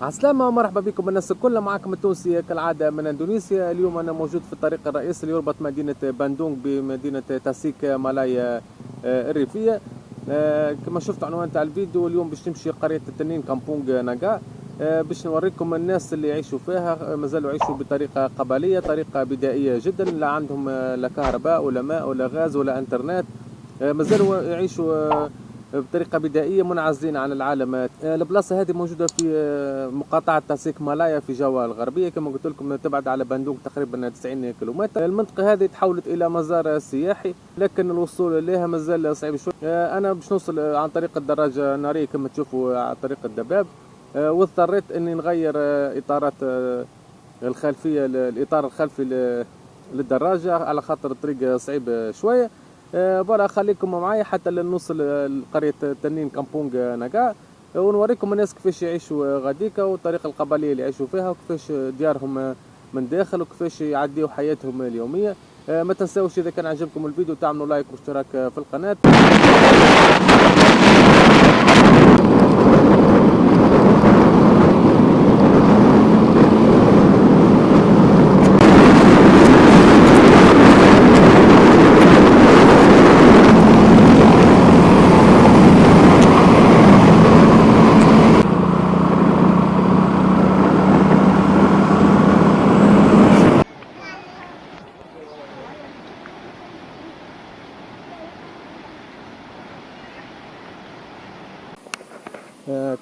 عسلامة ومرحبا بكم الناس الكل، معكم التونسي كالعادة من اندونيسيا. اليوم انا موجود في الطريق الرئيسي اللي يربط مدينة باندونج بمدينة تاسيك مالايا الريفية. كما شفت عنوان تاع الفيديو، اليوم باش نمشي قرية التنين كامبونج ناغا، باش نوريكم الناس اللي يعيشوا فيها. مازالوا يعيشوا بطريقة قبلية، طريقة بدائية جدا، لا عندهم لا كهرباء ولا ماء ولا غاز ولا انترنت. مازالوا يعيشوا بطريقة بدائية، منعزلين عن العالم. البلاصة هذه موجودة في مقاطعة تاسيك مالايا في جوا الغربية، كما قلت لكم تبعد على باندونج تقريبا 90 كيلومتر. المنطقة هذه تحولت إلى مزار سياحي، لكن الوصول إليها مازال صعيب شوي. أنا باش نوصل عن طريق الدراجة النارية كما تشوفوا عن طريق الدباب، واضطريت أني نغير إطارات الخلفية، الإطار الخلفي للدراجة، على خاطر الطريق صعيب شوية. فوالا خليكم معايا حتى نوصل لقرية تنين كامبونج ناغا، ونوريكم الناس كيفاش يعيشوا غاديكا، والطريقة القبلية اللي يعيشوا فيها، وكيفاش ديارهم من داخل، وكيفاش يعديوا حياتهم اليومية. ما تنساوش إذا كان عجبكم الفيديو تعملوا لايك واشتراك في القناة.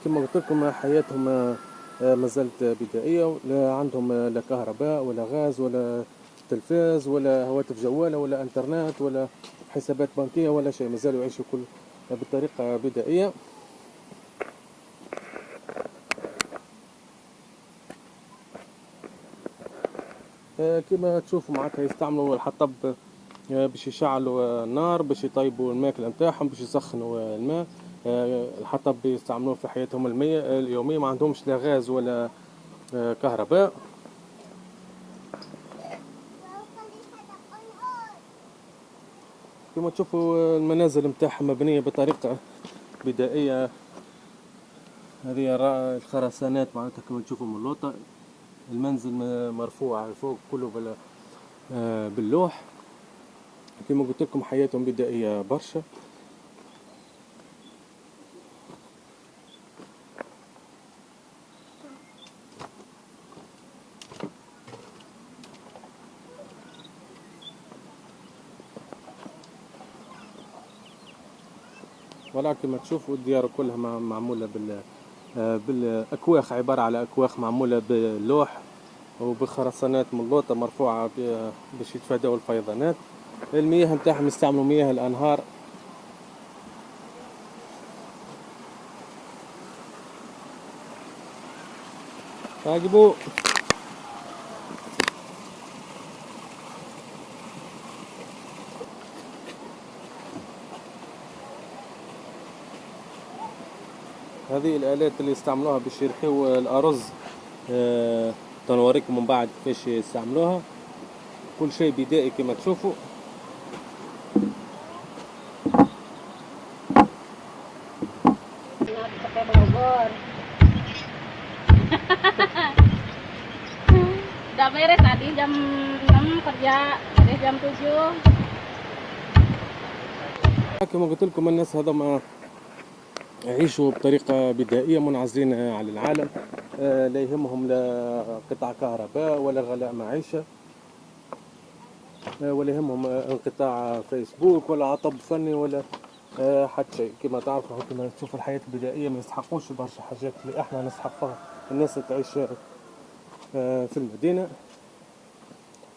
كما قلت لكم حياتهم ما زالت بدائية، لا عندهم لا كهرباء ولا غاز ولا تلفاز ولا هواتف جوالة ولا انترنت ولا حسابات بنكية ولا شيء، ما زالوا يعيشوا كل بطريقة بدائية. كما تشوفوا معك يستعملوا الحطب باش يشعلوا النار، باش يطيبوا الماكلة نتاعهم، باش يسخنوا الماء. الحطب يستعملوه في حياتهم اليومية، ما عندهمش لا غاز ولا كهرباء. كما تشوفوا المنازل نتاعهم مبنية بطريقة بدائية. هذه الخرسانات معناتها كما تشوفوا من اللوطة. المنزل مرفوع فوق كله باللوح. كما قلت لكم حياتهم بدائية برشا. ولكن كما تشوفوا الديار كلها معمولة بالأكواخ، عبارة على أكواخ معمولة باللوح وبخرسانات من اللوطة مرفوعة باش يتفادوا الفيضانات. المياه نتاعهم يستعملوا مياه الأنهار. عجبوا هذه الآلات اللي يستعملوها باش يرحيوا الأرز. تنوريكم من بعد كيفاش يستعملوها. كل شيء بدائي كما تشوفوا. Udah beres tadi jam 6 kerja, beres jam 7. كما قلت لكم الناس هذوما يعيشوا بطريقة بدائية، منعزلين عن العالم. لا يهمهم لا قطع كهرباء ولا غلاء معيشة، ولا يهمهم انقطاع فيسبوك ولا عطب فني ولا حتى شيء. كما تعرفوا كما تشوف الحياة البدائية ما يستحقوش برشا حاجات اللي احنا نستحقها الناس اللي تعيش في المدينة.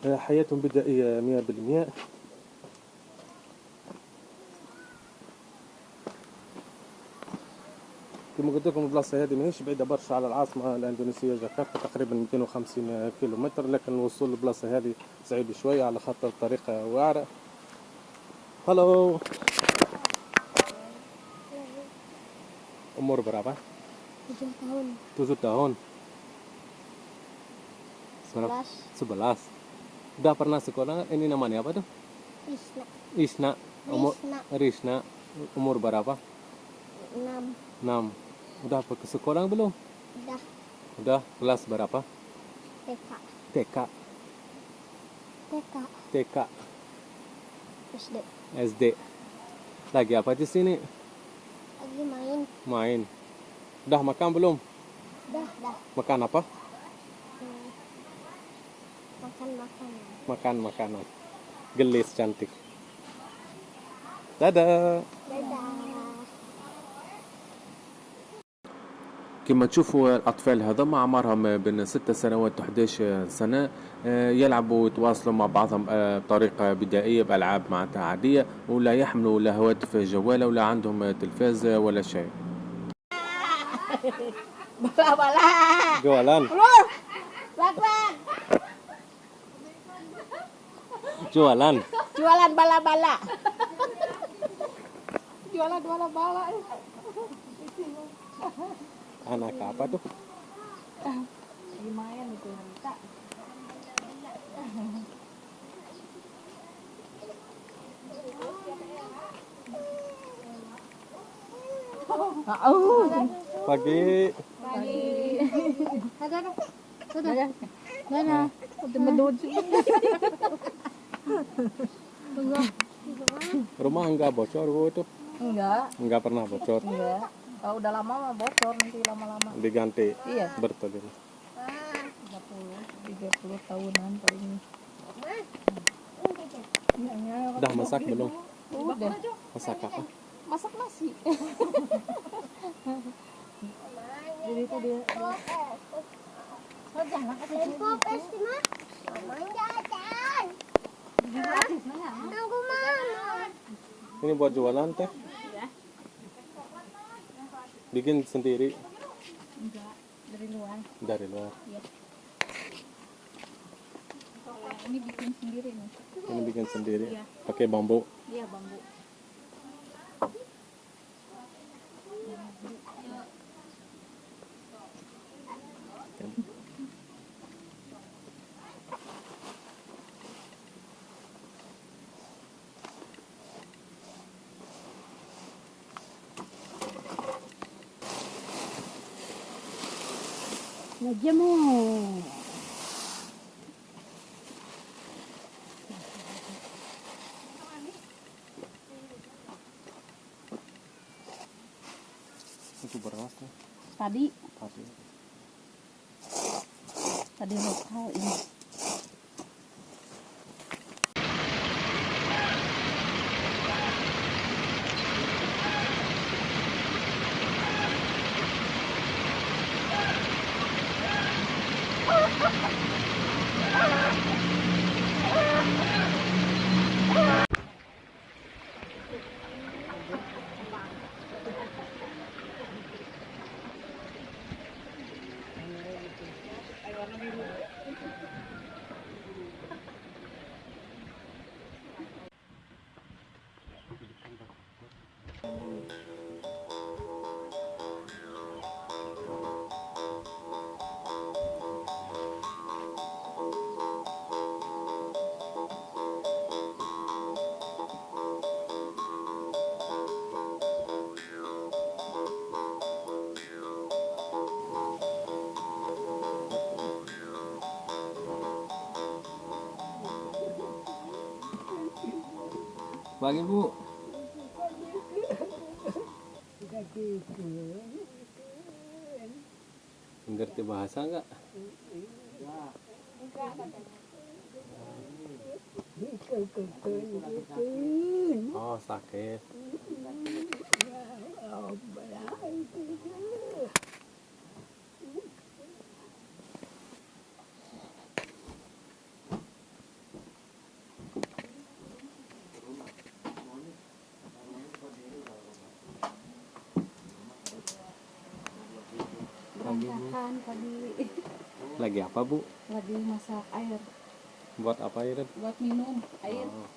حياتهم بدائية 100%. كما قلت لكم البلاصة هذه ماهيش بعيدة برشا على العاصمة الأندونيسية جاكرتا، تقريبا 250 كيلومتر، لكن الوصول للبلاصة هذه صعيب شوية على خاطر الطريقة واعرة. هلو umur berapa? 7 tahun. 7 tahun. 11. 11. Udah pernah sekolah? Ini namanya apa tuh? Isna. Isna. Umur Risna. Risna. Umur berapa? 6. 6. Udah ke sekolah belum? Udah. Udah kelas berapa? TK. TK. TK. TK. SD. SD. Lagi apa di sini? Lagi main. Main. Udah makan belum? Dah. Makan apa? Makan makanan. Makan makanan. Gelis cantik. Dadah. Dadah. كما تشوفوا الأطفال هذوما أعمارهم بين 6 سنوات و 11 سنة، يلعبوا ويتواصلوا مع بعضهم بطريقة بدائية بألعاب معناتها عادية، ولا يحملوا لا هواتف جوالة ولا عندهم تلفاز ولا شيء. Bala-bala. جوالان. Lak-lak. جوالان. Jualan bala-bala. Jualan bala-bala. Anak apa tuh? Lumayan itu Rita. Pagi. Dadah. Udah medun sih. Rumah enggak bocor Bu itu? Enggak Pernah bocor. enggak. Kalau udah lama mah bocor nanti lama-lama. Diganti. Iya. Betul ini. 30 tahunan paling. Udah masak belum? Udah. Masak apa? Masak nasi. Jadi itu dia. Pop es mah. Mama jajan. Nunggu mama. Ini buat jualan teh? Iya. Bikin sendiri Enggak, dari luar. dari luar. Iya. Ini bikin sendiri nih. Ini bikin sendiri. Iya. Pakai bambu. Iya, bambu. Najamu. Itu beras nih. Tadi Tadi. lokal ini. Pagi Bu. Ngerti bahasa enggak? Oh, sakit. Berantakan tadi. Lagi apa Bu? Lagi masak air Buat apa itu? buat minum air. Oh.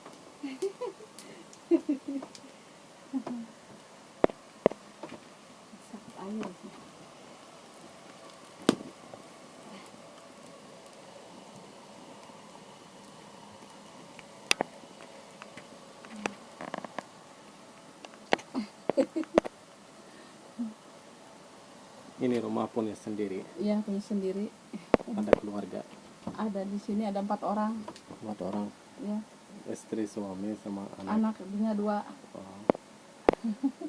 Masak air. Ini rumah punya sendiri, Iya, punya sendiri. ada keluarga, Ada di sini ada 4 orang. 4 orang, Ya, istri, suami, sama anak. anaknya 2. Oh.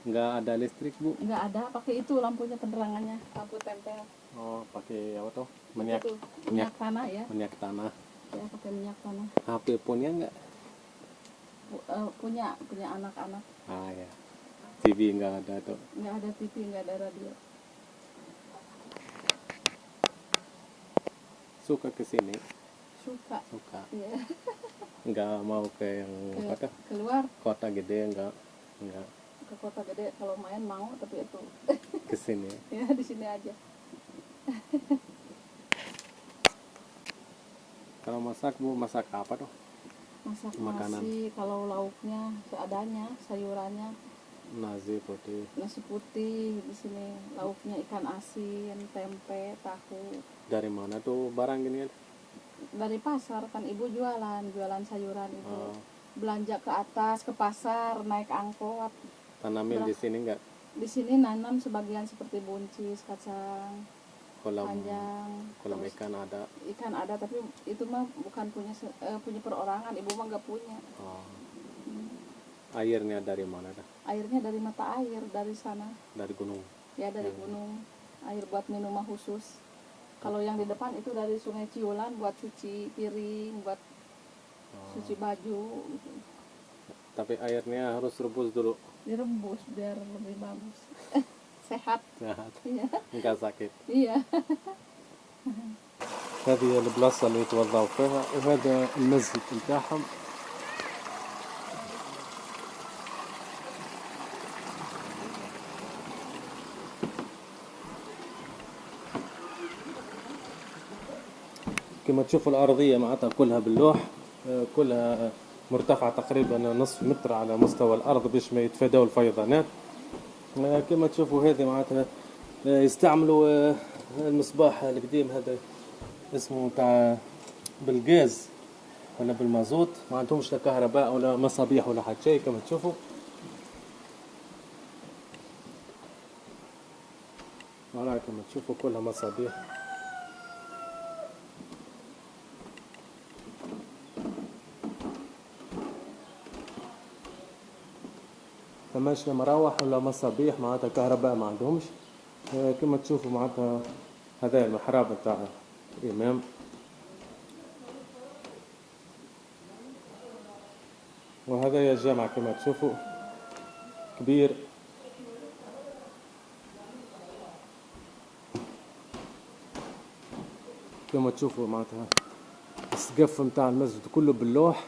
Nggak ada listrik bu? Nggak ada, pakai itu lampunya penerangannya, lampu tempel. Oh, pakai apa tuh? Minyak, Itu, minyak tanah ya. minyak tanah. Ya, pakai minyak tanah. HP punya nggak? Punya anak-anak. Ah ya, TV nggak ada tuh. Nggak ada TV, nggak ada radio. Suka ke sini? Suka. Suka. Ya. Nggak mau ke yang apa tuh? Keluar Kota gede nggak ke kota gede, kalau main mau, tapi itu ke sini. ya di sini aja. Kalau masak bu, masak apa tuh? Masak Makanan. nasi, kalau lauknya seadanya, sayurannya Nasi putih. nasi putih. Di sini lauknya ikan asin, tempe, tahu. Dari mana tuh barang gini? Dari pasar kan ibu jualan sayuran ibu. Oh, Belanja ke atas, ke pasar, naik angkot. tanamin di sini nggak? Di sini nanam sebagian seperti buncis, kacang Kolam panjang. kolam Terus ikan ada. ikan ada, tapi itu mah bukan punya perorangan, ibu mah nggak punya. Oh. Airnya dari mana dah? Airnya dari mata air dari sana, Dari gunung. ya dari gunung. Air buat minum mah khusus. Kalau yang di depan itu dari Sungai Ciulan buat cuci piring, buat Oh. cuci baju gitu. Tapi airnya harus rebus dulu. Direbus biar lebih bagus. Sehat. Sehat. Iya. Nggak sakit. Iya. هذه البلاصة اللي يتوضعوا فيها وهذا المسجد بتاعهم. كما تشوفوا الأرضية معناتها كلها باللوح، كلها مرتفعة تقريبا نصف متر على مستوى الأرض باش ما يتفادوا الفيضانات. كما تشوفوا هذه معناتها يستعملوا المصباح القديم هذا اسمه تاع بالغاز ولا بالمازوت، ما عندهمش لا كهرباء ولا مصابيح ولا حتى شيء. كما تشوفوا كما تشوفوا كلها مصابيح. فماش لا مراوح ولا مصابيح، معناتها كهرباء ما عندهمش. كما تشوفوا معناتها هذا المحراب نتاع الإمام. وهذا يا جامع كما تشوفوا كبير. كما تشوفوا معناتها السقف نتاع المسجد كله باللوح.